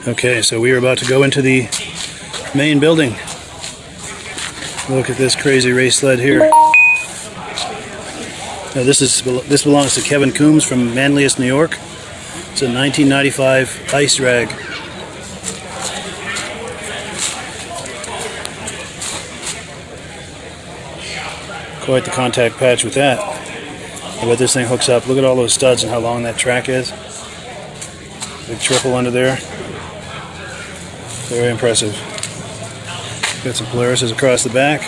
Okay, so we are about to go into the main building. Look at this crazy race sled here. Now this belongs to Kevin Coombs from Manlius, New York. It's a 1995 ice drag. Quite the contact patch with that. I bet this thing hooks up. Look at all those studs and how long that track is. Big triple under there. Very impressive. Got some Polaris across the back.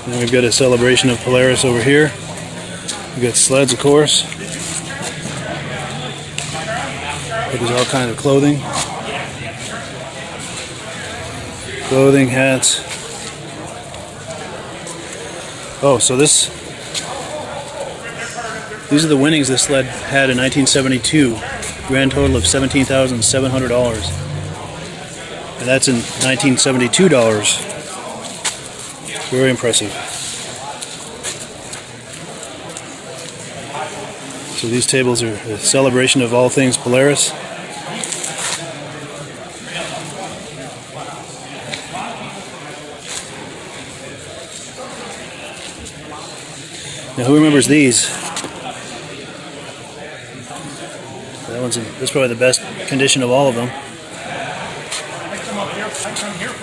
And we've got a celebration of Polaris over here. We've got sleds, of course. There's all kinds of clothing. Clothing, hats. Oh, so these are the winnings this sled had in 1972. Grand total of $17,700. And that's in 1972 dollars. Very impressive. So these tables are a celebration of all things Polaris. Now who remembers these? That's probably the best condition of all of them.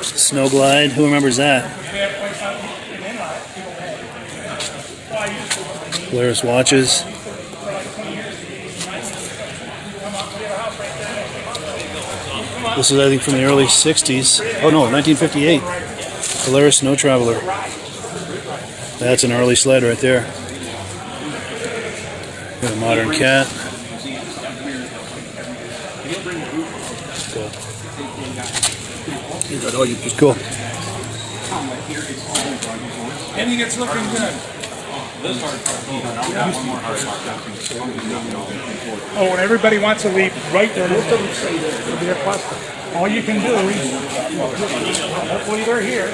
Snow Glide, who remembers that? Polaris watches. This is, I think, from the early 60s. Oh no, 1958. Polaris Snow Traveler. That's an early sled right there. Got a modern cat. Cool. And it's looking good. Oh, and everybody wants to leave right there. It'll be a cluster. All you can do is, hopefully they're here.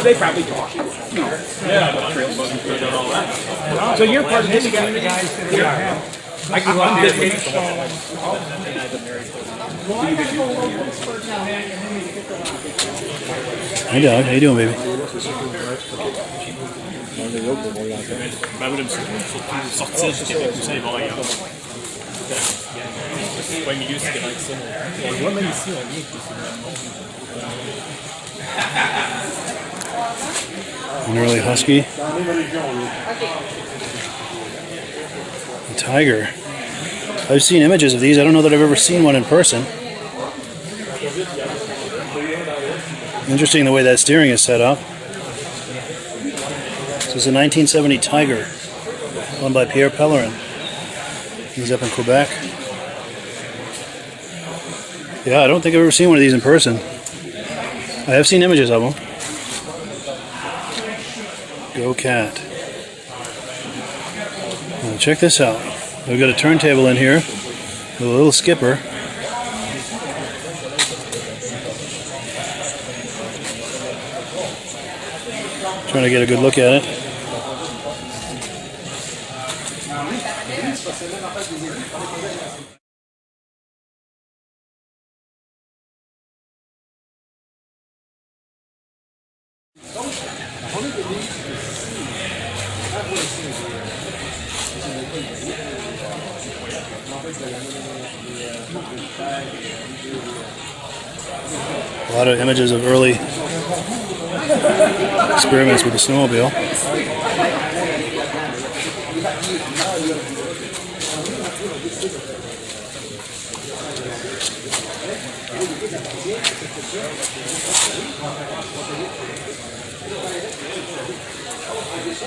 They probably talk. So you're part of this guy, the guys that have. I can run this. Hey dog, how you doing, baby? An early husky. A tiger. I've seen images of these. I don't know that I've ever seen one in person. Interesting the way that steering is set up. This is a 1970 Tiger, owned by Pierre Pellerin. He's up in Quebec. Yeah, I don't think I've ever seen one of these in person. I have seen images of them. Go cat. Now check this out. We've got a turntable in here with a little skipper. Trying to get a good look at it. A lot of images of early experiments with the snowmobile.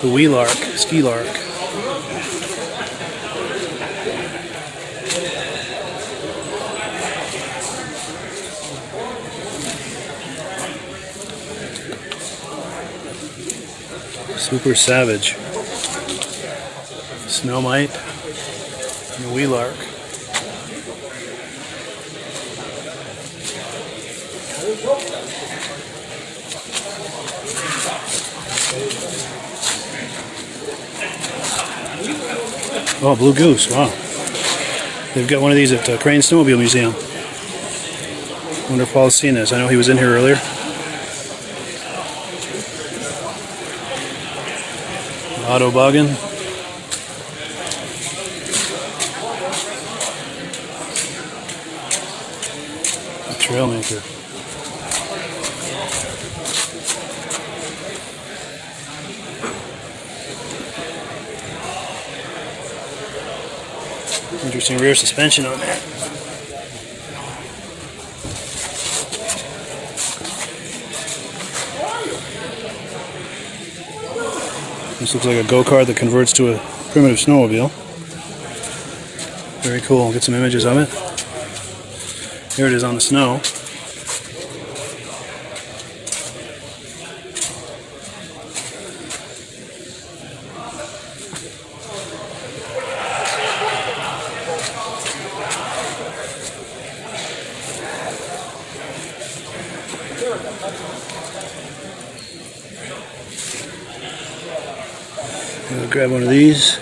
The wee lark, ski lark. Super Savage, Snow Mite, and the Wee Lark. Oh, Blue Goose. Wow. They've got one of these at Crane Snowmobile Museum. Wonder if Paul's seen this. I know he was in here earlier. Autoboggin. A Trailmaker. Interesting rear suspension on that. This looks like a go-kart that converts to a primitive snowmobile. Very cool. Get some images of it. Here it is on the snow. I'll grab one of these.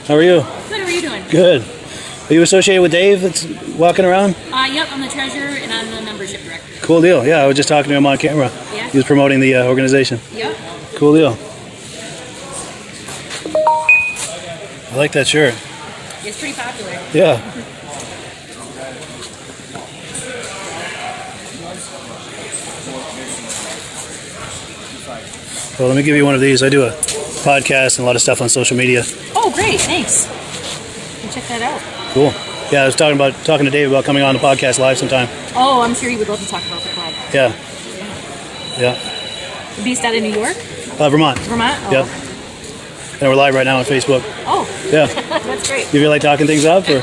How are you? Good, how are you doing? Good. Are you associated with Dave that's walking around? Yep, I'm the treasurer and I'm the membership director. Cool deal. Yeah, I was just talking to him on camera. Yeah? He was promoting the organization. Yep. Cool deal. I like that shirt. It's pretty popular. Yeah. Well, let me give you one of these. I do a podcast and a lot of stuff on social media. Oh, great, thanks. Can check that out. Cool. Yeah, I was talking to Dave about coming on the podcast live sometime. Oh, I'm sure you would love to talk about the club. Yeah. Yeah. Based out of New York? Vermont. Vermont? Oh. Yep. And we're live right now on Facebook. Oh. Yeah. That's great. You feel like talking things up? Or?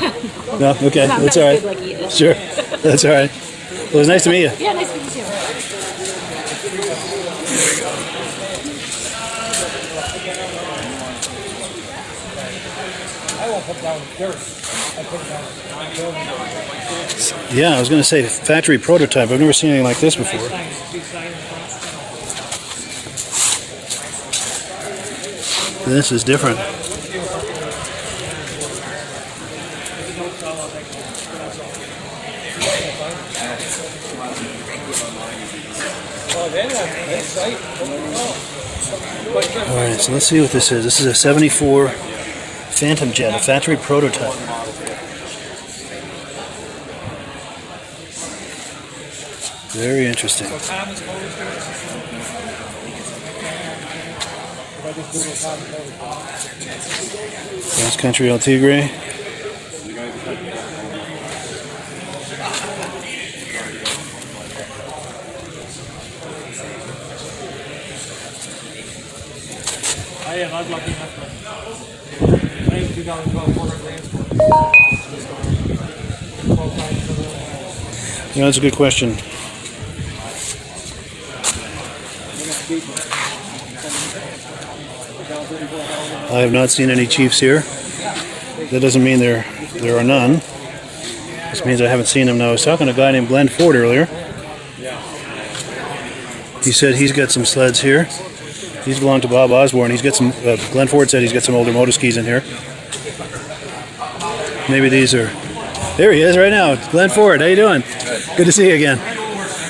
No? Okay. I'm That's not all as right. good like he is. Sure. That's all right. Well, it was nice to meet you. Yeah, nice to meet you too. Yeah, I was going to say factory prototype. I've never seen anything like this before. This is different. Alright, so let's see what this is. This is a 74 Phantom Jet, a factory prototype. Very interesting. Cross Country El Tigre. I am. I'm lucky enough to. I have 2012 Ford Transport. Yeah, that's a good question. I have not seen any Chiefs here. That doesn't mean there are none. This means I haven't seen them. Now, I was talking to a guy named Glenn Ford earlier. He said he's got some sleds here. These belong to Bob Osborne. He's got some. Glenn Ford said he's got some older motoskis in here. Maybe these are. There he is right now. Glenn Ford, how you doing? Good to see you again.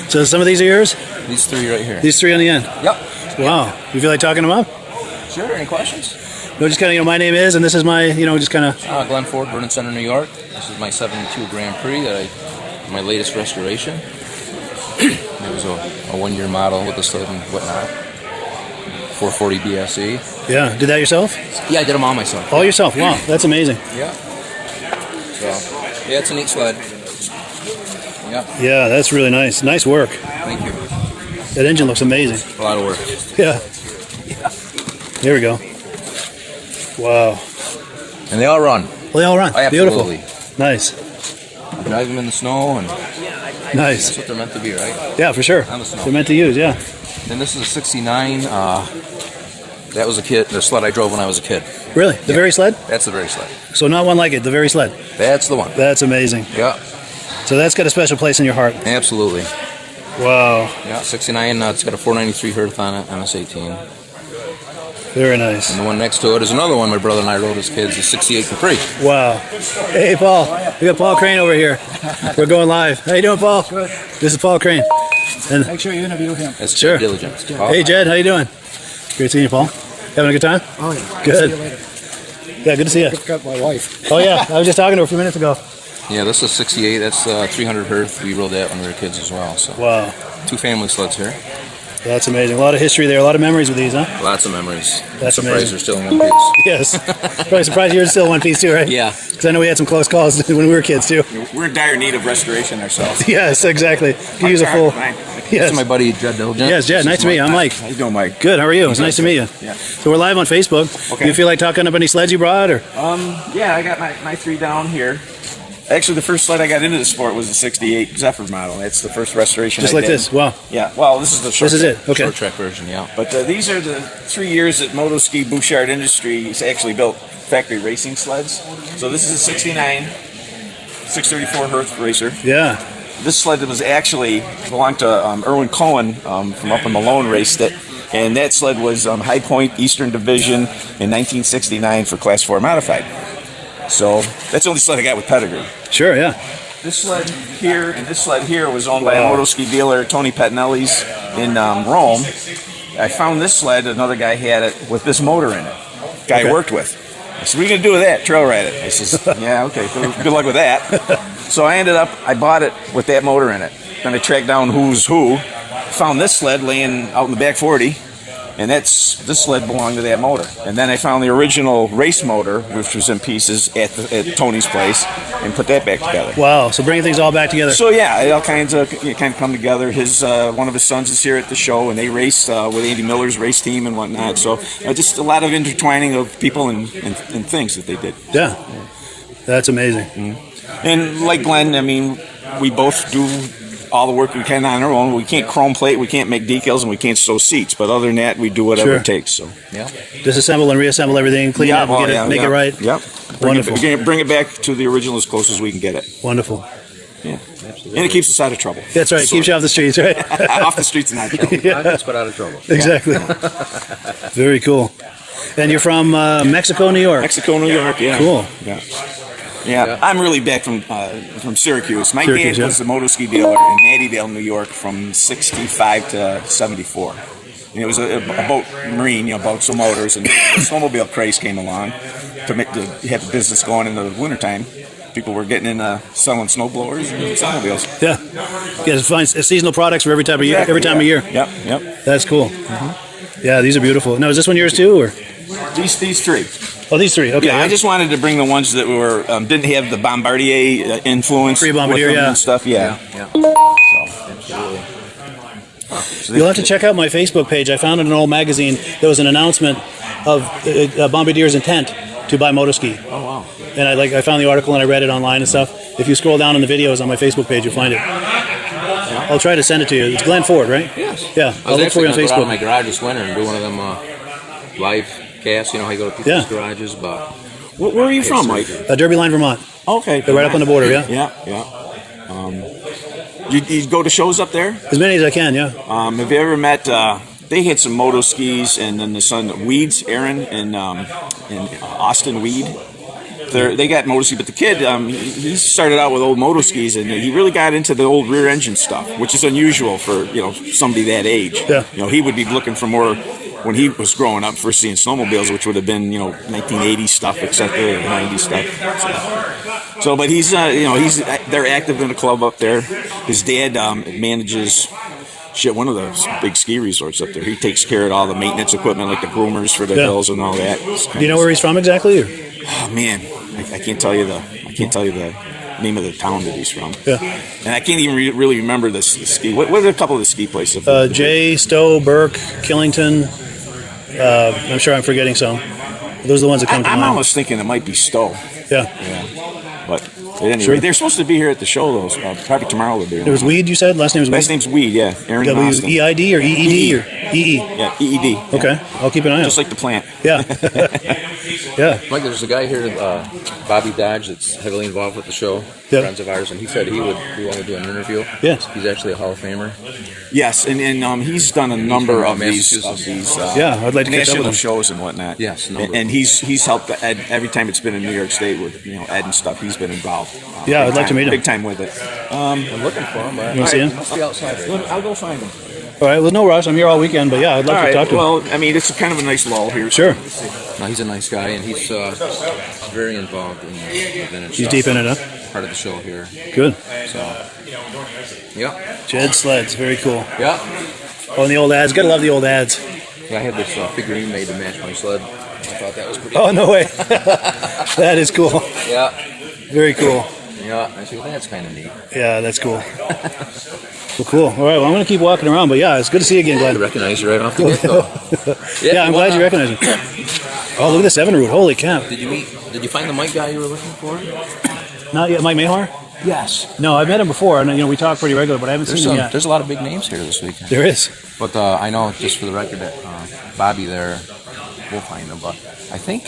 So some of these are yours? These three right here. These three on the end? Yep. Wow. You feel like talking them up? Sure. Any questions? No, just kind of, my name is, and this is my, just kind of. Glenn Ford, Vernon Center, New York. This is my 72 Grand Prix my latest restoration. It was a one-year model with the sled and whatnot. 440 BSE. Yeah. Did that yourself? Yeah, I did them all myself. All yourself? Wow. That's amazing. Yeah. So, yeah, it's a neat sled. Yeah. Yeah, that's really nice. Nice work. Thank you. That engine looks amazing. A lot of work. Yeah. There we go. Wow. And they all run. Well, they all run. Absolutely. Beautiful. Nice. Drive them in the snow, and Nice. that's what they're meant to be, right? Yeah, for sure. On the snow. They're meant to use, yeah. Then this is a 69. That was the sled I drove when I was a kid. Really? The very sled? That's the very sled. So not one like it, the very sled. That's the one. That's amazing. Yeah, So that's got a special place in your heart. absolutely. Wow. Yeah, 69. It's got a 493 Hearth on it, MS-18. Very nice. And the one next to it is another one my brother and I rode as kids, the 68 Capri. Wow. Hey, Paul. We got Paul Crane over here. We're going live. How you doing, Paul? Good. This is Paul Crane. And Make sure you interview him. That's Sure. Diligence. hey, Jed. How you doing? Great seeing you, Paul. Having a good time? Oh, yeah. Good. See you later. Yeah, good to see you. Pick up my wife. Oh, yeah. I was just talking to her a few minutes ago. Yeah, this is 68. That's 300 Hearth. We rode that when we were kids as well. So Wow. 2 family sleds here. That's amazing. A lot of history there. A lot of memories with these, huh? Lots of memories. That's I'm surprised amazing. they're still in one piece. Yes. Probably surprised you're still one piece, too, right? Yeah. Because I know we had some close calls when we were kids, too. We're in dire need of restoration ourselves. Yes, exactly. Could use a full. This Yes. is my buddy Jed Diligence. Yes, Jed. Nice to meet you. I'm Mike. How you doing, Mike? Good. How are you? It's nice to meet you. Yeah. So we're live on Facebook. Okay. Do you feel like talking up any sleds you brought, or? Yeah, I got my 3 down here. Actually, the first sled I got into the sport was the 68 Zephyr model. That's the first restoration Just I like did. this. Wow. Yeah, well, this is the short This is track. it. Okay. Short track version, yeah. But these are the 3 years that Motoski Bouchard Industries actually built factory racing sleds. So this is a 69 634 Hearth racer. Yeah. This sled was actually belonged to Erwin Cohen from up in Malone, raced it. And that sled was High Point Eastern Division in 1969 for Class 4 Modified. So that's the only sled I got with pedigree. Sure. Yeah. This sled here and this sled here was owned by a motoski dealer, Tony Pettinelli's, in Rome. I found this sled, another guy had it with this motor in it. Guy I worked with. I said, what are you going to do with that? Trail ride it. I says, yeah, okay, good luck with that. So I bought it with that motor in it. Then I tracked down who's who, found this sled laying out in the back 40, and this sled belonged to that motor. And then I found the original race motor, which was in pieces at Tony's place, and put that back together. Wow. So bringing things all back together. So yeah, it all kinds of come together. One of his sons is here at the show, and they race with Andy Miller's race team and whatnot. So just a lot of intertwining of people and things that they did. Yeah. That's amazing. And like Glenn, I mean, we both do all the work we can on our own. We can't chrome plate, we can't make decals, and we can't sew seats. But other than that, we do whatever it takes. So Yeah. Disassemble and reassemble everything, clean it up, and make it right. Yep. Wonderful. Bring it back to the original as close as we can get it. Wonderful. Yeah. And it keeps us out of trouble. That's right. Keeps you off the streets, right? Off the streets and out of trouble. Yeah. That's put out of trouble. Exactly. Very cool. And you're from Mexico, New York. Mexico, New York. Yeah. Cool. Yeah, I'm really back from Syracuse. My Syracuse, dad was the motoski dealer in Mattydale, New York, from '65 to '74. And it was a boat marine, boats and motors, and the snowmobile craze came along to have the business going in the wintertime. People were getting in selling snowblowers and snowmobiles. Yeah. Yeah. Find seasonal products for every time of year. Every time of year. Yep. That's cool. Yeah, these are beautiful. Now, is this one yours too, or? These 3. Oh, these 3. Okay. Yeah, I just wanted to bring the ones that were didn't have the Bombardier influence. Pre-Bombardier, with them yeah. and stuff. Yeah. You'll have to check out my Facebook page. I found in an old magazine there was an announcement of Bombardier's intent to buy motoski. Oh wow. And I found the article and I read it online and stuff. If you scroll down in the videos on my Facebook page, you'll find it. I'll try to send it to you. It's Glenn Ford, right? Yes. Yeah. I I'll was look for you actually on going to go out in my Facebook. garage this winter and do one of them live casts. How you go to people's garages, but Where are you from, Mike? Derby Line, Vermont. Okay. They're right up on the border, yeah? Yeah. You go to shows up there? As many as I can, yeah. Have you ever met? They had some moto skis, and then the son Weeds, Aaron, and Austin Weed. They got moto skis, but the kid he started out with old moto skis, and he really got into the old rear engine stuff, which is unusual for somebody that age. Yeah. He would be looking for more. When he was growing up, first seeing snowmobiles, which would have been 1980 stuff, etc., 90 stuff. So, but they're active in a club up there. His dad manages one of the big ski resorts up there. He takes care of all the maintenance equipment, like the groomers for the hills and all that. Do you know where he's from exactly? Or? Oh man, I can't tell you the name of the town that he's from. Yeah. And I can't even really remember the ski. What are a couple of the ski places? Jay, Stowe, Burke, Killington. I'm sure I'm forgetting some. Those are the ones that come to I'm mind. almost thinking it might be Stowe. Yeah. But anyway, they're supposed to be here at the show, though. Probably tomorrow they'll be here. It was Weed, you said? Last name was Weed? Last name's Weed, yeah. Aaron Austin. W-E-I-D or E-E-D? Or? EE. Yeah, EED. Okay, I'll keep an eye out. Just like the plant. Yeah. Yeah. Mike, there's a guy here, Bobby Dodge, that's heavily involved with the show, friends of ours, and he said he would want to do an interview. Yes. He's actually a Hall of Famer. Yes, and he's done a number of these yeah, I'd like to catch up with national him. shows and whatnot. Yes, and he's helped Ed every time it's been in New York State with Ed and stuff. He's been involved. Yeah, I'd like to meet him. Big time with it. I'm looking for him. You want to see him? He must be outside right now. I'll go find him. All right, well, no rush. I'm here all weekend, but yeah, I'd like to talk to him. Well, I mean, it's kind of a nice lull here. Sure. No, he's a nice guy, and he's very involved in the vintage He's stuff. deep in it, huh? Part of the show here. Good. So, yeah. Jed Sleds, very cool. Yeah. Oh, and the old ads. Gotta love the old ads. Yeah, I had this figurine made to match my sled. I thought that was pretty Oh, no way. That is cool. Yeah. Very cool. Yeah, I think that's kind of neat. Yeah, that's cool. Well, cool. All right, well, I'm going to keep walking around, but yeah, it's good to see you again, I Glenn. recognize you right off the get-go. Yeah, I'm glad you recognize me. Oh, look at the 7 root. Holy cow. Did you find the Mike guy you were looking for? Not yet. Mike Mahar? Yes. No, I've met him before, and we talk pretty regular, but I haven't seen him yet. There's a lot of big names here this weekend. There is. But I know, just for the record, that Bobby there, we'll find him. But I think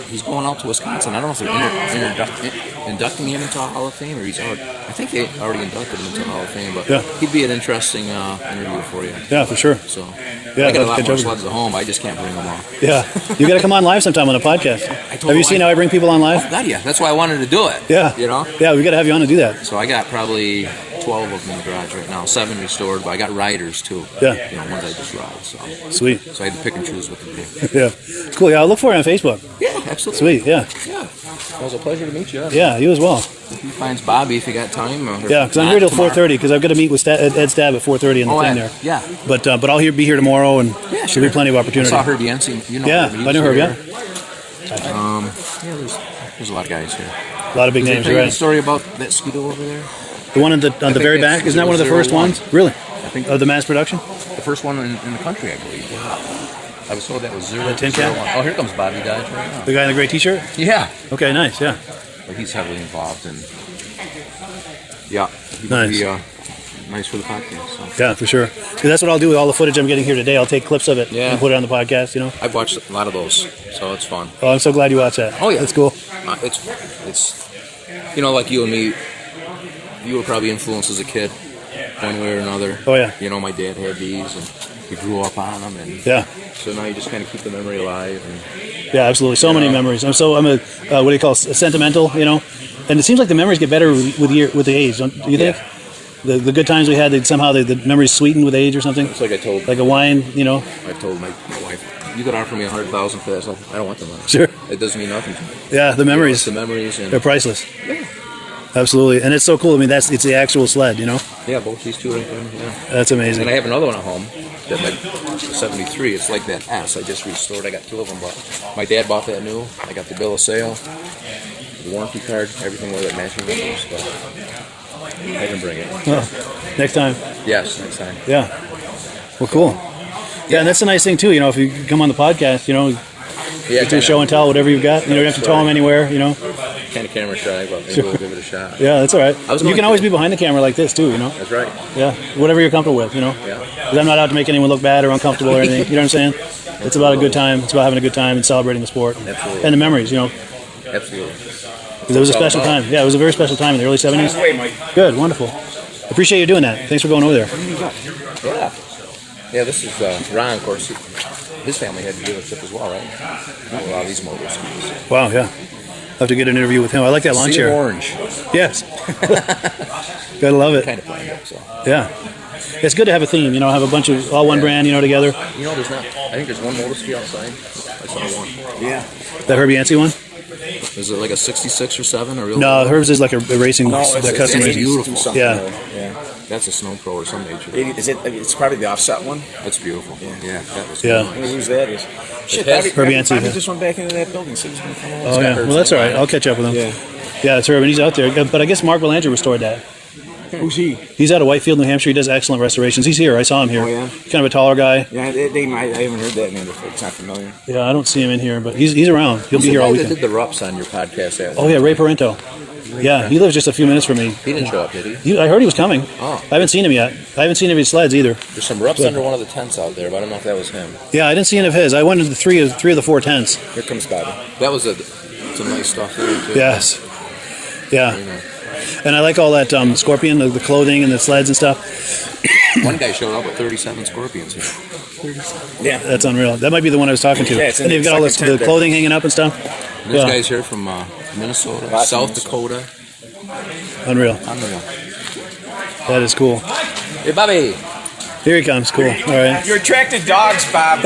he's going out to Wisconsin. I don't know if they're inducting him into a Hall of Fame, or I think they already inducted him into a Hall of Fame. But he'd be an interesting interview for you. Yeah, for sure. So Yeah, I got a lot catch more up. sleds at home. I just can't bring them all. Yeah. You got to come on live sometime on the podcast. Have you seen how I bring people on live? God, yeah. That's why I wanted to do it. Yeah. Yeah, we got to have you on to do that. So I got probably 12 of them in the garage right now. 7 restored, but I got riders too. Yeah. Ones I just ride. So Sweet. So I had to pick and choose what to do. Yeah. Cool. Yeah, I'll look for you on Facebook. Yeah, absolutely. Sweet. Yeah. Yeah. It was a pleasure to meet you. Yeah, you as well. If he finds Bobby, if you got time. Yeah, because I'm here till 4:30 because I've got to meet with Ed Stab at 4:30 in the thing there. Yeah. But I'll be here tomorrow, and there'll be plenty of I opportunity. saw Herb Yancey. Yeah, I know Herb. Yeah. Yeah, there's a lot of guys here. A lot of big names. Tell you Right. the story about that Skido over there? The one on the very back, isn't that one of the first 001. ones? Really? I think Of the mass production? the first one in the country, I believe. I was told that was 001. tin can? Oh, here comes Bobby Dodge right now. The guy in the gray T-shirt? Yeah. Okay, nice. Yeah. But he's heavily involved, and he would Nice. be nice for the podcast. So. Yeah, for sure. 'Cause that's what I'll do with all the footage I'm getting here today. I'll take clips of it Yeah. and put it on the podcast. I've watched a lot of those, so it's fun. Oh, I'm so glad you watched that. Oh yeah, that's cool. It's like you and me. You were probably influenced as a kid, one way or another. Oh yeah. My dad had these, and we grew up on them, and Yeah. so now you just kind of keep the memory alive. And Yeah, absolutely. So many memories. I'm a what do you call it? Sentimental, And it seems like the memories get better with the age. Don't you think? The good times we had, somehow the memories sweeten with age or something. it's like I told Like a wine, I told my wife, you could offer me $100,000 for that. So I don't want the money. Sure. It doesn't mean nothing to me. Yeah, the memories. It's the memories, and They're priceless. Absolutely, and it's so cool. I mean, it's the actual sled. yeah, both these two right there. Yeah. That's amazing. And I have another one at home. That my 73. It's like that S. I just restored. I got 2 of them, but my dad bought that new. I got the bill of sale, the warranty card, everything with it matching numbers. But I can bring it. Oh, next time. Yes, next time. Yeah. Well, cool. Yeah, and that's the nice thing too. If you come on the podcast, Yeah, do show and tell whatever you've got. You don't have to tell them anywhere. Kind of camera shy, but maybe we'll give it a shot. Yeah, that's all right. I was You going can always to- be behind the camera like this too. That's right. Yeah, whatever you're comfortable with. Yeah. Because I'm not out to make anyone look bad or uncomfortable or anything. You know what I'm saying? It's about a good time. It's about having a good time and celebrating the sport Absolutely. and the memories. Absolutely. 'Cause it was a special time. Yeah, it was a very special time in the early 70s. Good, wonderful. Appreciate you doing that. Thanks for going over there. Yeah. Yeah, this is Ron, of course. His family had a dealership as well, right? A lot of these motorcycles. Wow, yeah. I'll have to get an interview with him. I like that lawn See chair. orange. Yes. Gotta love it. Kind of planned it, so. Yeah. It's good to have a theme, have a bunch of all one brand, together. There's not. I think there's one motorski outside. I saw one. Yeah. That Herbie Yancey one? Is it like a 66 or 7 or real? No, hers is like a racing, the custom it's racing. beautiful. Yeah. That's a Snow Pro or some nature. It's probably the offset one. That's beautiful. Yeah. That was Yeah. good. I mean, whose that is. Shit, has Herbie Yancey, Bobby yeah. just went back into that building. So he's gonna come over. Oh, yeah. Well, that's all right. I'll catch up with him. Yeah. Yeah, it's Herb, and he's out there. But I guess Mark Belanger restored that. Who's he? He's out of Whitefield, New Hampshire. He does excellent restorations. He's here. I saw him here. Oh, yeah? Kind of a taller guy. Yeah, I haven't heard that name before. It's not familiar. Yeah, I don't see him in here, but he's around. He'll be here all The guy that weekend. did the RUPS on your podcast. Oh, yeah, Ray Parento. Yeah, he lives just a few minutes from me. He didn't show up, did he? I heard he was coming. Oh. I haven't seen him yet. I haven't seen any of his sleds either. There's some rups under one of the tents out there, but I don't know if that was him. Yeah, I didn't see any of his. I went into three of the 4 tents. Here comes Bobby. That was some nice stuff there, too. Yes. Yeah. You know. And I like all that scorpion, the clothing and the sleds and stuff. One guy showed up with 37 scorpions here. 37. Yeah. That's unreal. That might be the one I was talking to. Yeah, it's in and they've got all second the tent clothing hanging up and stuff. And there's guys here from Minnesota, South Dakota. Unreal. Unreal. That is cool. Hey, Bobby. Here he comes. Cool. All right. You're attracting dogs, Bob.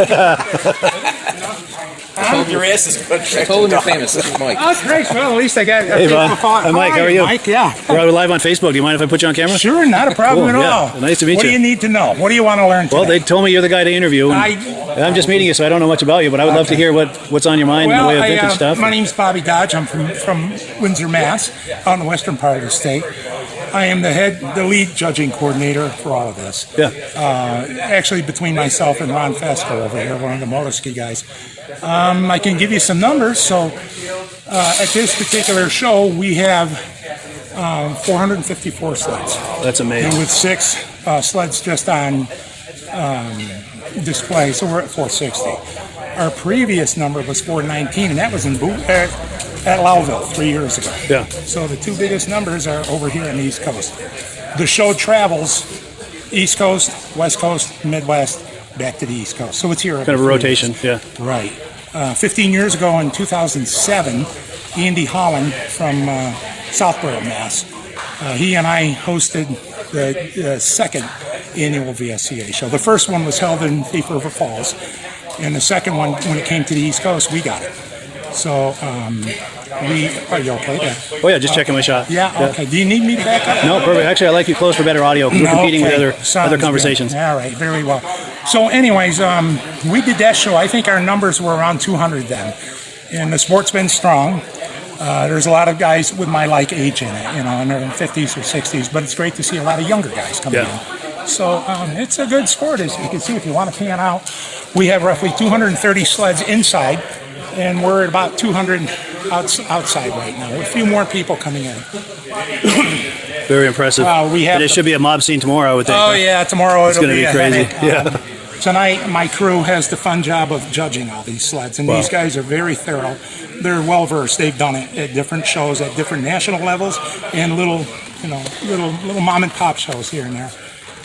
Your ass is good. I told him you're famous. This is Mike. Oh, great. Well, at least I got Hey, Bob. Hi, Mike. How are you? Mike, yeah. We're live on Facebook. Do you mind if I put you on camera? Sure, not a problem Cool, at all. yeah. Nice to meet What you. do you need to know? What do you want to learn today? Well, they told me you're the guy to interview. And I'm just meeting you, so I don't know much about you, but I would love to hear what's on your mind in the way of vintage stuff. My name's Bobby Dodge. I'm from Windsor, Mass, out in the western part of the state. I am the lead judging coordinator for all of this. Yeah. Actually, between myself and Ron Fesco over here, one of the motor ski guys. I can give you some numbers. So at this particular show, we have 454 sleds. That's amazing. And with 6 sleds just on display, so we're at 460. Our previous number was 419, and that was in at Lowville 3 years ago. Yeah. So the 2 biggest numbers are over here on the East Coast. The show travels East Coast, West Coast, Midwest, back to the East Coast. So it's here. Kind of a rotation, yeah. Right. 15 years ago in 2007, Andy Holland from Southborough, Mass. He and I hosted the second annual VSCA show. The first one was held in Thief River Falls, and the second one, when it came to the East Coast, we got it. So, are you okay there? Oh yeah, just checking my shot. Yeah, okay. Do you need me to back up? No, perfect. Actually, I like you close for better audio because we're competing with other Sounds conversations. good. All right, very well. So anyways, we did that show. I think our numbers were around 200 then. And the sport's been strong. There's a lot of guys with my like age in it, in their 50s or 60s, but it's great to see a lot of younger guys coming in. So it's a good sport, as you can see, if you want to pan out. We have roughly 230 sleds inside, and we're at about 200 outside right now. A few more people coming in. Very impressive. And it should be a mob scene tomorrow, I would think. Oh, yeah, tomorrow it's going to be crazy. Yeah. Tonight, my crew has the fun job of judging all these sleds, and these guys are very thorough. They're well-versed. They've done it at different shows, at different national levels, and little mom-and-pop shows here and there.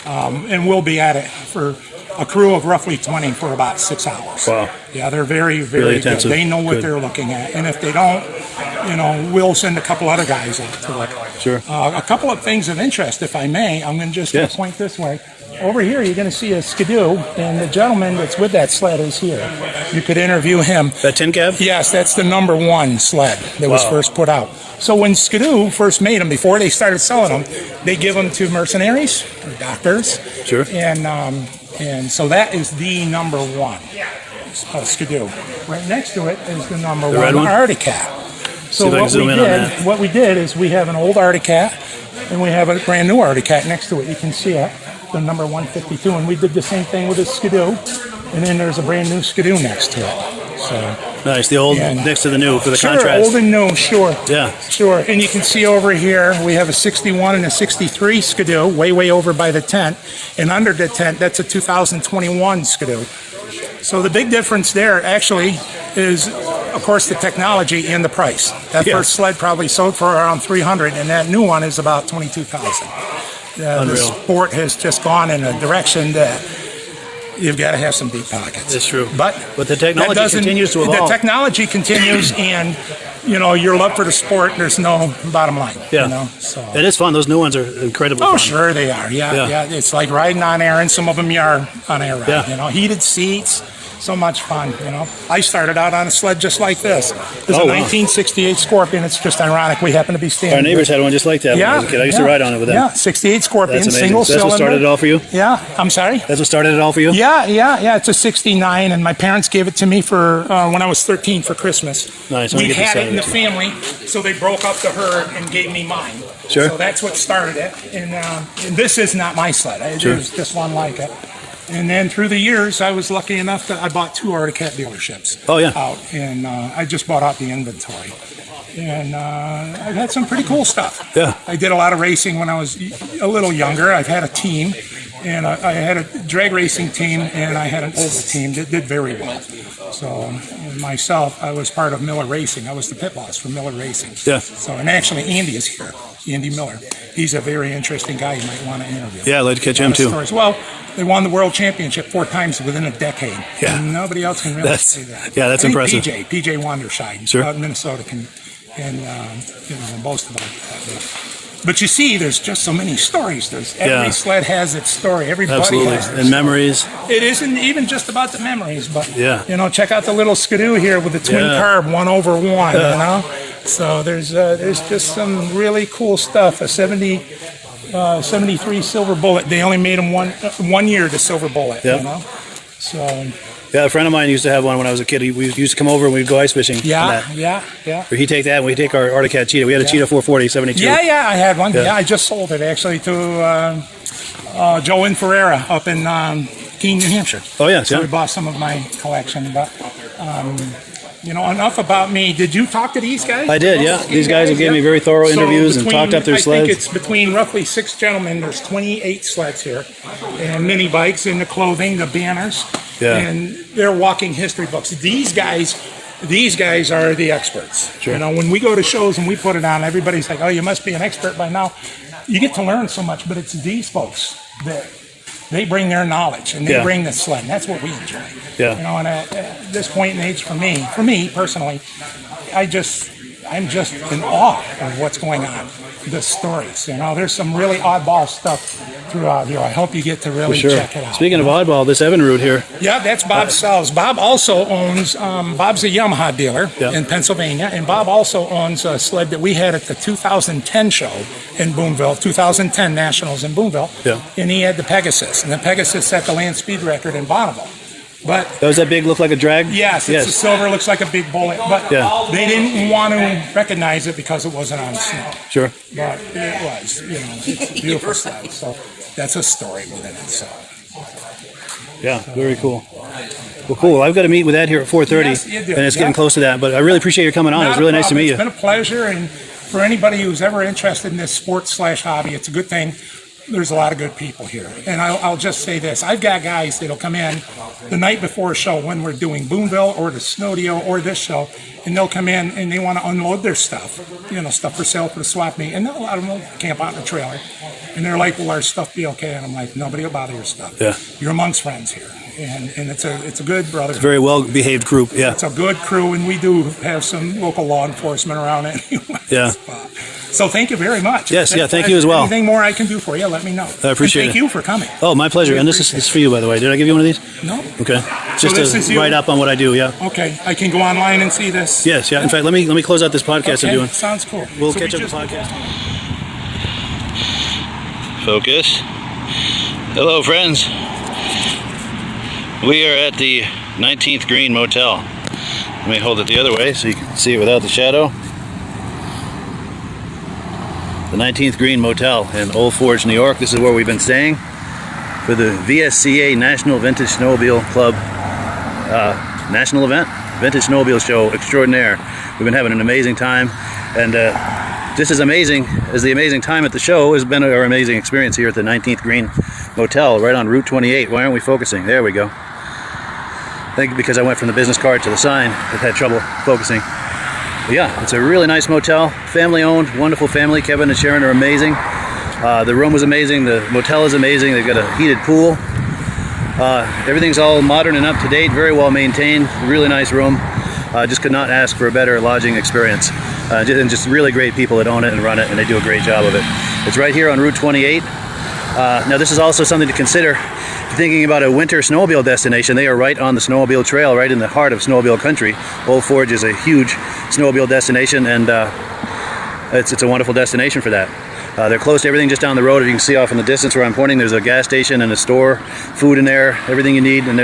And we'll be at it for a crew of roughly 20 for about 6 hours. Wow. Yeah, they're very, very really good. They know what they're looking at. And if they don't, we'll send a couple other guys out to look. Sure. A couple of things of interest, if I may. I'm going to just point this way. Over here, you're going to see a skidoo, and the gentleman that's with that sled is here. You could interview him. That tin cab? Yes, that's the #1 sled that was first put out. So when Skidoo first made them, before they started selling them, they give them to mercenaries or doctors. Sure. And so that is the #1 Skidoo. Right next to it is the #1 Arctic Cat. So what we did is we have an old Arctic Cat, and we have a brand new Arctic Cat next to it. You can see it, the number 152, and we did the same thing with the Skidoo, and then there's a brand new Skidoo next to it. So nice, the old next to the new for the contrast. Sure, old and new, sure. Yeah. Sure, and you can see over here we have a 61 and a 63 Skidoo, way over by the tent, and under the tent that's a 2021 Skidoo. So the big difference there actually is, of course, the technology and the price. That first sled probably sold for around $300, and that new one is about $22,000. The sport has just gone in a direction that you've got to have some deep pockets. It's true. But the technology continues to evolve. The technology continues, and your love for the sport, there's no bottom line. Yeah. So it is fun. Those new ones are incredibly fun. Oh, sure they are. Yeah. It's like riding on air, and some of them you are on air ride. Yeah. Heated seats. So much fun, I started out on a sled just like this. It's a 1968 Scorpion. It's just ironic we happen to be standing. Our neighbors had one just like that when I was a kid. I used to ride on it with them. Yeah, 68 Scorpion, That's single cylinder. That's what started it all for you? Yeah, I'm sorry? That's what started it all for you? Yeah. It's a 69, and my parents gave it to me for when I was 13 for Christmas. Nice. We had it in the family, so they broke up the herd and gave me mine. Sure. So that's what started it. And this is not my sled. There's just one like it. And then through the years, I was lucky enough that I bought 2 Arctic Cat dealerships. Oh, yeah. Out, and I just bought out the inventory. And I've had some pretty cool stuff. Yeah. I did a lot of racing when I was a little younger. I've had a team, and I had a drag racing team, and I had an oval team that did very well. So myself, I was part of Miller Racing. I was the pit boss for Miller Racing. Yeah. So, and actually Andy is here, Andy Miller. He's a very interesting guy you might want to interview. Yeah, I'd like to catch him too. Stories. Well, they won the world championship 4 times within a decade. Yeah. And nobody else can really say that. Yeah, that's I think impressive. PJ Wanderscheid Sure. out in Minnesota can boast about that. But you see, there's just so many stories. Every sled has its story. Everybody Absolutely. has their And story. memories. It isn't even just about the memories, but Yeah. check out the little Skidoo here with the twin carb 1/1. So there's just some really cool stuff. A 73 Silver Bullet. They only made them one year, the Silver Bullet. Yeah. So Yeah, a friend of mine used to have one when I was a kid. We used to come over and we'd go ice fishing. yeah. Or he'd take that and we'd take our Arctic Cat Cheetah. We had a Cheetah 440, 72. Yeah, I had one. Yeah. Yeah, I just sold it actually to Joe and Ferreira up in Keene, New Hampshire. Oh, yes, So yeah. we bought some of my collection. But, enough about me. Did you talk to these guys? I did, yeah. These guys have given me very thorough interviews and talked up their I sleds. think it's between roughly 6 gentlemen. There's 28 sleds here. And mini bikes and the clothing, the banners. Yeah. And they're walking history books. These guys are the experts. Sure. When we go to shows and we put it on, everybody's like, oh, you must be an expert by now. You get to learn so much, but it's these folks that they bring their knowledge and they bring the sled. And that's what we enjoy. Yeah. And at this point in age for me personally, I'm just in awe of what's going on. The stories, there's some really oddball stuff throughout here. I hope you get to really check it out. Speaking of oddball, this Evan route here. Yeah, that's Bob Sells. Bob also owns, Bob's a Yamaha dealer in Pennsylvania, and Bob also owns a sled that we had at the 2010 show in Boonville, 2010 Nationals in Boonville, and he had the Pegasus, and the Pegasus set the land speed record in Bonneville. But Does that big look like a drag? yes, it's a silver, looks like a big bullet, but they didn't want to recognize it because it wasn't on snow. Sure. But it was, it's a beautiful sled, so that's a story within it. So. Yeah, very cool. Well, cool. I've got to meet with Ed here at 4:30, Yes, you do. and it's getting close to that. But I really appreciate you coming on. It was really nice to meet you. It's been a pleasure, and for anybody who's ever interested in this sports/hobby, it's a good thing. There's a lot of good people here. And I'll just say this. I've got guys that'll come in the night before a show when we're doing Boonville or the Snowdio or this show, and they'll come in and they want to unload their stuff, stuff for sale for the swap meet. And a lot of them will camp out in a trailer. And they're like, will our stuff be okay? And I'm like, nobody will bother your stuff. Yeah. You're amongst friends here. And it's a good brother. Very well-behaved group, yeah. It's a good crew, and we do have some local law enforcement around anyway. Yeah. So thank you very much. Yes, thank you as well. Anything more I can do for you, let me know. I appreciate Thank it. you for coming. Oh, my pleasure. And this is for you, by the way. Did I give you one of these? No. Okay. So Just this is to you? write up on what I do, yeah. Okay, I can go online and see this. Yes, yeah. In fact, let me close out this podcast I'm Okay, doing. sounds cool. We'll So catch we up the just- podcast. Focus. Hello, friends. We are at the 19th Green Motel. Let me hold it the other way so you can see it without the shadow. The 19th Green Motel in Old Forge, New York. This is where we've been staying for the VSCA National Vintage Snowmobile Club national event. Vintage Snowmobile Show Extraordinaire. We've been having an amazing time, and just as amazing as the amazing time at the show has been our amazing experience here at the 19th Green Motel right on Route 28. Why aren't we focusing? There we go. I think because I went from the business card to the sign, I've had trouble focusing. But yeah, it's a really nice motel, family owned, wonderful family. Kevin and Sharon are amazing. The room was amazing, the motel is amazing. They've got a heated pool. Everything's all modern and up to date, very well maintained, really nice room. Just could not ask for a better lodging experience. And just really great people that own it and run it, and they do a great job of it. It's right here on Route 28. Now this is also something to consider. If you're thinking about a winter snowmobile destination, they are right on the snowmobile trail, right in the heart of snowmobile country. Old Forge is a huge snowmobile destination, and it's a wonderful destination for that. They're close to everything just down the road. As you can see off in the distance where I'm pointing, there's a gas station and a store, food in there, everything you need. And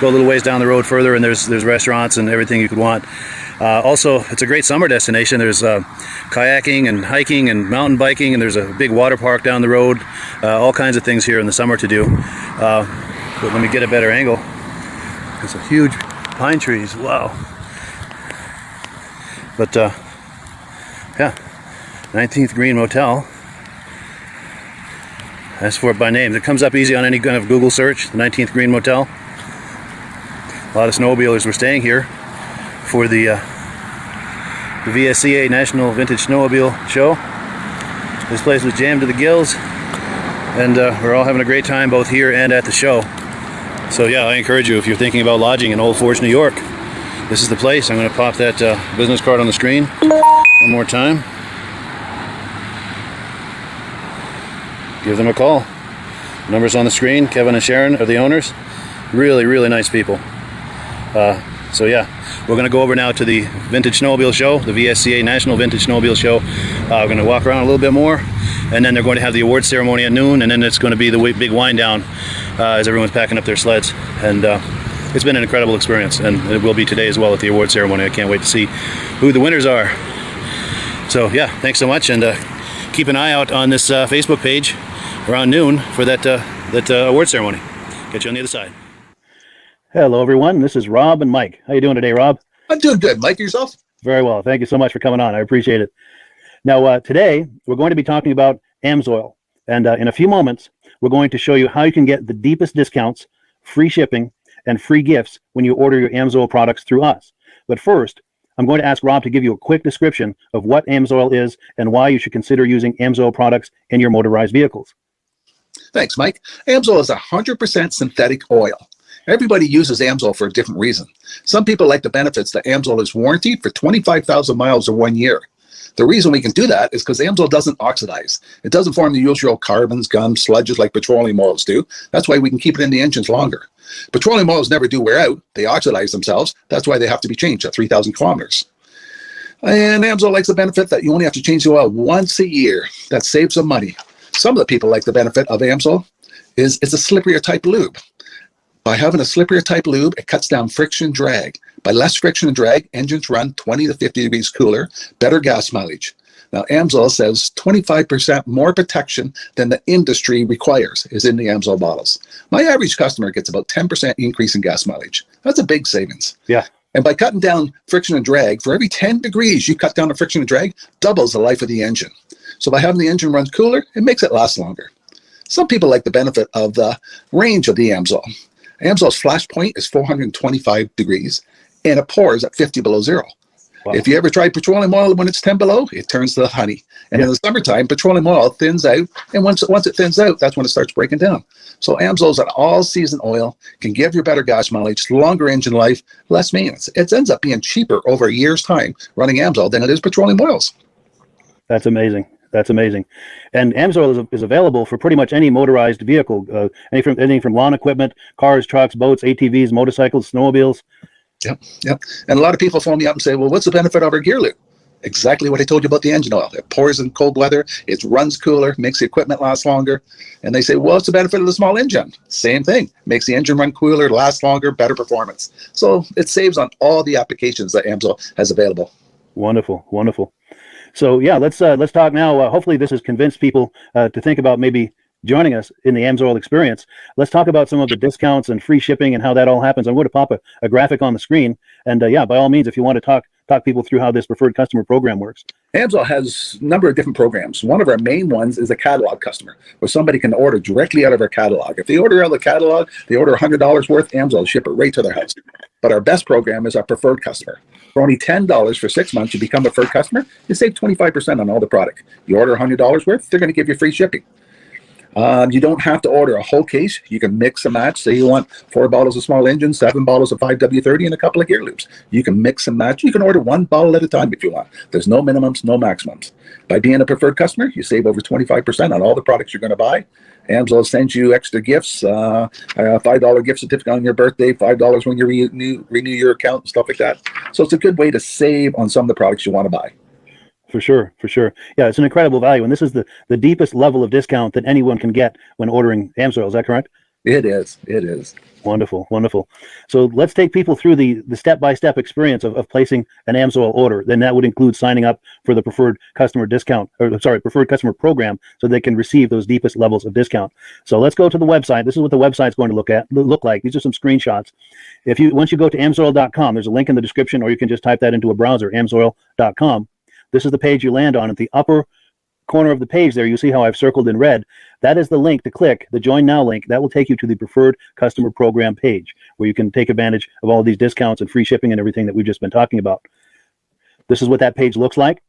go a little ways down the road further, and there's restaurants and everything you could want. Also, it's a great summer destination. There's kayaking and hiking and mountain biking, and there's a big water park down the road. All kinds of things here in the summer to do. But let me get a better angle. There's some huge pine trees. Wow. But Yeah, 19th Green Motel. That's for it by name. It comes up easy on any kind of Google search, the 19th Green Motel. A lot of snowmobilers were staying here for the VSCA National Vintage Snowmobile Show. This place was jammed to the gills, and we're all having a great time both here and at the show. So yeah, I encourage you, if you're thinking about lodging in Old Forge, New York, this is the place. I'm going to pop that business card on the screen one more time. Give them a call. Numbers on the screen. Kevin and Sharon are the owners. Really, really nice people. So yeah, we're going to go over now to the Vintage Snowmobile Show, the VSCA National Vintage Snowmobile Show. We're going to walk around a little bit more, and then they're going to have the award ceremony at noon, and then it's going to be the big wind down as everyone's packing up their sleds. And it's been an incredible experience, and it will be today as well at the award ceremony. I can't wait to see who the winners are. So yeah, thanks so much, and keep an eye out on this Facebook page around noon for that award ceremony. Catch you on the other side. Hello everyone, this is Rob and Mike. How you doing today, Rob? I'm doing good. Mike, yourself? Very well. Thank you so much for coming on. I appreciate it. Now today we're going to be talking about AMSOIL, and in a few moments we're going to show you how you can get the deepest discounts, free shipping, and free gifts when you order your AMSOIL products through us. But first, I'm going to ask Rob to give you a quick description of what AMSOIL is and why you should consider using AMSOIL products in your motorized vehicles. Thanks, Mike. AMSOIL is 100% synthetic oil. Everybody uses AMSOIL for a different reason. Some people like the benefits that AMSOIL is warranted for 25,000 miles or 1 year. The reason we can do that is because AMSOIL doesn't oxidize. It doesn't form the usual carbons, gums, sludges like petroleum oils do. That's why we can keep it in the engines longer. Petroleum oils never do wear out. They oxidize themselves. That's why they have to be changed at 3,000 kilometers. And AMSOIL likes the benefit that you only have to change the oil once a year. That saves some money. Some of the people like the benefit of AMSOIL is it's a slipperier type lube. By having a slipperier type lube, it cuts down friction and drag. By less friction and drag, engines run 20 to 50 degrees cooler, better gas mileage. Now, AMSOIL says 25% more protection than the industry requires is in the AMSOIL bottles. My average customer gets about 10% increase in gas mileage. That's a big savings. Yeah. And by cutting down friction and drag, for every 10 degrees you cut down the friction and drag, doubles the life of the engine. So by having the engine run cooler, it makes it last longer. Some people like the benefit of the range of the AMSOIL. AMSOIL's flash point is 425 degrees, and it pours at 50 below zero. Wow. If you ever tried petroleum oil when it's 10 below, it turns to honey. And in the summertime, petroleum oil thins out, and once it thins out, that's when it starts breaking down. So AMSOIL's an all-season oil, can give you better gas mileage, longer engine life, less maintenance. It ends up being cheaper over a year's time running AMSOIL than it is petroleum oils. That's amazing. That's amazing. And AMSOIL is available for pretty much any motorized vehicle, anything from lawn equipment, cars, trucks, boats, ATVs, motorcycles, snowmobiles. Yep. And a lot of people phone me up and say, well, what's the benefit of our gear lube? Exactly what I told you about the engine oil. It pours in cold weather, it runs cooler, makes the equipment last longer. And they say, well, what's the benefit of the small engine? Same thing. Makes the engine run cooler, last longer, better performance. So it saves on all the applications that AMSOIL has available. Wonderful, wonderful. So yeah, let's talk now. Hopefully this has convinced people to think about maybe joining us in the AMSOIL experience. Let's talk about some of the discounts and free shipping and how that all happens. I'm going to pop a graphic on the screen. And yeah, by all means, if you want to talk people through how this preferred customer program works. AMSOIL has a number of different programs. One of our main ones is a catalog customer, where somebody can order directly out of our catalog. If they order out of the catalog, they order $100 worth, AMSOIL will ship it right to their house. But our best program is our preferred customer. For only $10 for 6 months, you become a preferred customer, you save 25% on all the product. You order $100 worth, they're going to give you free shipping. You don't have to order a whole case. You can mix and match. Say you want 4 bottles of small engine, 7 bottles of 5W30, and a couple of gear loops. You can mix and match. You can order 1 bottle at a time if you want. There's no minimums, no maximums. By being a preferred customer, you save over 25% on all the products you're going to buy. AMSOIL sends you extra gifts, a $5 gift certificate on your birthday, $5 when you renew your account, and stuff like that. So it's a good way to save on some of the products you want to buy. For sure, for sure. Yeah, it's an incredible value. And this is the deepest level of discount that anyone can get when ordering AMSOIL. Is that correct? It is. It is. Wonderful, wonderful. So let's take people through the step-by-step experience of placing an AMSOIL order. Then that would include signing up for the preferred customer discount, preferred customer program, so they can receive those deepest levels of discount. So let's go to the website. This is what the website's going to look like. These are some screenshots. Once you go to amsoil.com, there's a link in the description, or you can just type that into a browser, amsoil.com. this is the page you land on. At the upper corner of the page there, you see how I've circled in red. That is the link to click, the Join Now link. That will take you to the Preferred Customer Program page, where you can take advantage of all of these discounts and free shipping and everything that we've just been talking about. This is what that page looks like.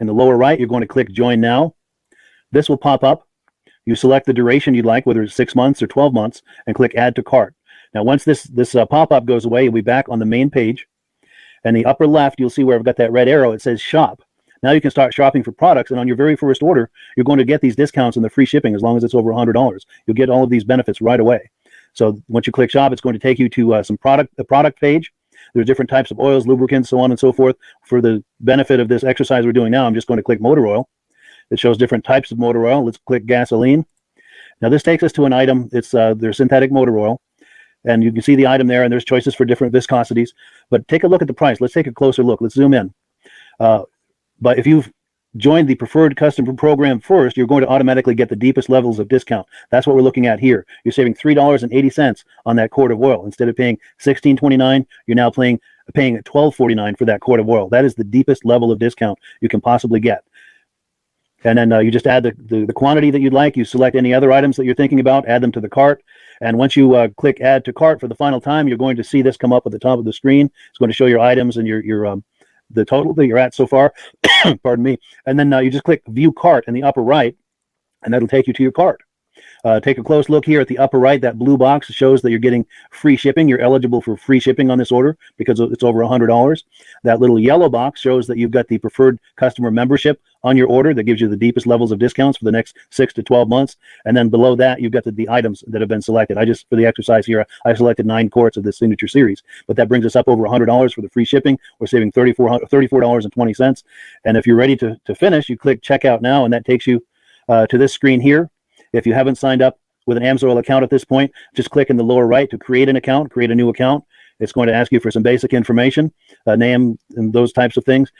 In the lower right, you're going to click Join Now. This will pop up. You select the duration you'd like, whether it's 6 months or 12 months, and click Add to Cart. Now, once this pop-up goes away, you'll be back on the main page. And the upper left, you'll see where I've got that red arrow. It says Shop. Now you can start shopping for products, and on your very first order, you're going to get these discounts and the free shipping as long as it's over $100. You'll get all of these benefits right away. So once you click Shop, it's going to take you to the product page. There's different types of oils, lubricants, so on and so forth. For the benefit of this exercise we're doing now, I'm just going to click motor oil. It shows different types of motor oil. Let's click gasoline. Now this takes us to an item. It's their synthetic motor oil. And you can see the item there, and there's choices for different viscosities. But take a look at the price. Let's take a closer look. Let's zoom in. But if you've joined the Preferred Customer Program first, you're going to automatically get the deepest levels of discount. That's what we're looking at here. You're saving $3.80 on that quart of oil. Instead of paying $16.29, you're now paying $12.49 for that quart of oil. That is the deepest level of discount you can possibly get. And then you just add the quantity that you'd like. You select any other items that you're thinking about, add them to the cart. And once you click Add to Cart for the final time, you're going to see this come up at the top of the screen. It's going to show your items and your the total that you're at so far. Pardon me. And then you just click View Cart in the upper right, and that'll take you to your cart. Take a close look here at the upper right. That blue box shows that you're getting free shipping. You're eligible for free shipping on this order because it's over $100. That little yellow box shows that you've got the preferred customer membership on your order that gives you the deepest levels of discounts for the next 6 to 12 months. And then below that, you've got the items that have been selected. For the exercise here, I selected 9 quarts of this signature series, but that brings us up over $100 for the free shipping. We're saving $34.20. And if you're ready to finish, you click Checkout Now, and that takes you to this screen here. If you haven't signed up with an AMSOIL account at this point, just click in the lower right to create an account, create a new account. It's going to ask you for some basic information, name and those types of things.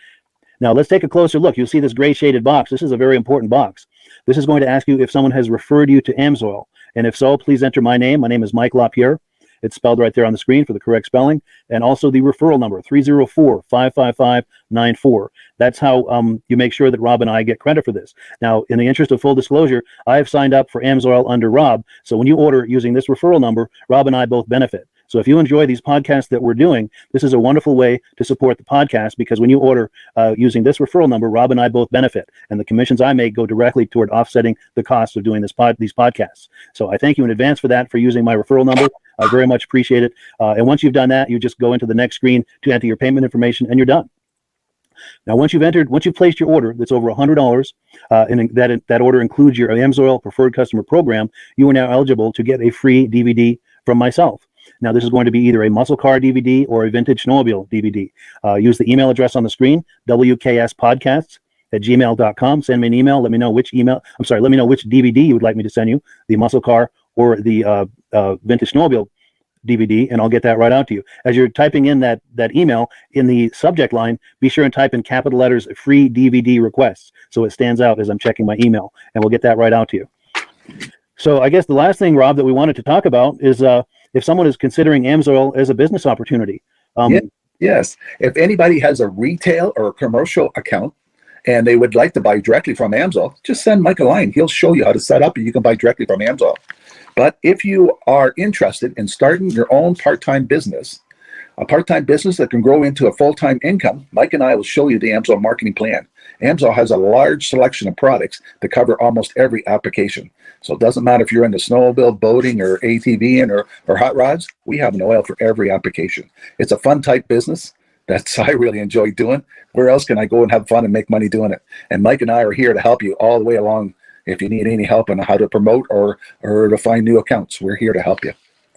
Now let's take a closer look. You'll see this gray shaded box. This is a very important box. This is going to ask you if someone has referred you to AMSOIL. And if so, please enter my name. My name is Mike LaPierre. It's spelled right there on the screen for the correct spelling. And also the referral number, 304-555-94. That's how you make sure that Rob and I get credit for this. Now, in the interest of full disclosure, I have signed up for AMSOIL under Rob. So when you order using this referral number, Rob and I both benefit. So if you enjoy these podcasts that we're doing, this is a wonderful way to support the podcast, because when you order using this referral number, Rob and I both benefit. And the commissions I make go directly toward offsetting the cost of doing these podcasts. So I thank you in advance for that, for using my referral number. I very much appreciate it. And once you've done that, you just go into the next screen to enter your payment information, and you're done. Now, once you've placed your order that's over $100, and that order includes your AMSOIL Preferred Customer Program, you are now eligible to get a free DVD from myself. Now, this is going to be either a muscle car DVD or a vintage snowmobile DVD. Use the email address on the screen, wkspodcasts@gmail.com. Send me an email. Let me know which DVD you would like me to send you, the muscle car or the vintage snowmobile DVD, and I'll get that right out to you. As you're typing in that email, in the subject line, be sure and type in capital letters, free DVD requests, so it stands out as I'm checking my email, and we'll get that right out to you. So I guess the last thing, Rob, that we wanted to talk about is if someone is considering AMSOIL as a business opportunity. Yes. If anybody has a retail or a commercial account and they would like to buy directly from AMSOIL, just send Mike a line. He'll show you how to set up, and you can buy directly from AMSOIL. But if you are interested in starting your own part-time business, a part-time business that can grow into a full-time income, Mike and I will show you the AMSOIL marketing plan. AMSOIL has a large selection of products that cover almost every application. So it doesn't matter if you're into snowmobile, boating, or ATVing, or hot rods, we have an oil for every application. It's a fun type business that I really enjoy doing. Where else can I go and have fun and make money doing it? And Mike and I are here to help you all the way along. If you need any help on how to promote or to find new accounts, we're here to help you.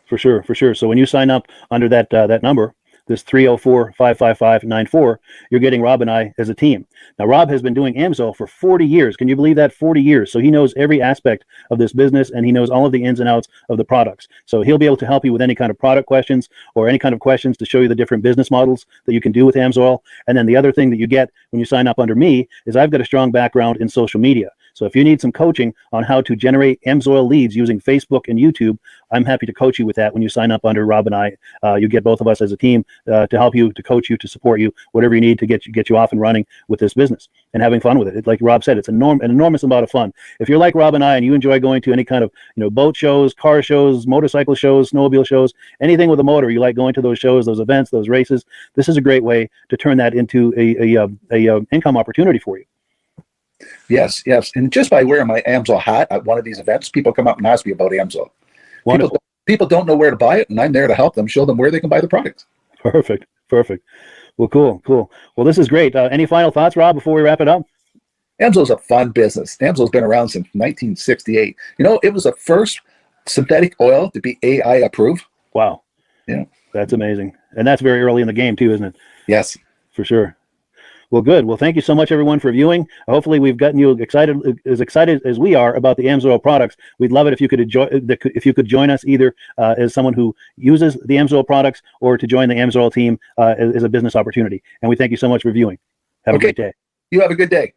For sure. So when you sign up under that number, this 304-555-94, you're getting Rob and I as a team. Now, Rob has been doing AMSOIL for 40 years. Can you believe that? 40 years. So he knows every aspect of this business, and he knows all of the ins and outs of the products. So he'll be able to help you with any kind of product questions or any kind of questions to show you the different business models that you can do with AMSOIL. And then the other thing that you get when you sign up under me is I've got a strong background in social media. So if you need some coaching on how to generate AMSOIL leads using Facebook and YouTube, I'm happy to coach you with that when you sign up under Rob and I. You get both of us as a team to help you, to coach you, to support you, whatever you need to get you off and running with this business and having fun with it. Like Rob said, it's an enormous amount of fun. If you're like Rob and I and you enjoy going to any kind of boat shows, car shows, motorcycle shows, snowmobile shows, anything with a motor, you like going to those shows, those events, those races, this is a great way to turn that into a income opportunity for you. Yes, yes. And just by wearing my AMSOIL hat at one of these events, people come up and ask me about AMSOIL. Wonderful. People don't know where to buy it, and I'm there to help them, show them where they can buy the products. Perfect. Well, cool. Well, this is great. Any final thoughts, Rob, before we wrap it up? AMSOIL's a fun business. AMSOIL's been around since 1968. It was the first synthetic oil to be AI approved. Wow. Yeah. That's amazing. And that's very early in the game too, isn't it? Yes. For sure. Well, good. Well, thank you so much, everyone, for viewing. Hopefully, we've gotten you excited as we are about the AMSOIL products. We'd love it if you could join us either as someone who uses the AMSOIL products or to join the AMSOIL team as a business opportunity. And we thank you so much for viewing. Have a great day. You have a good day.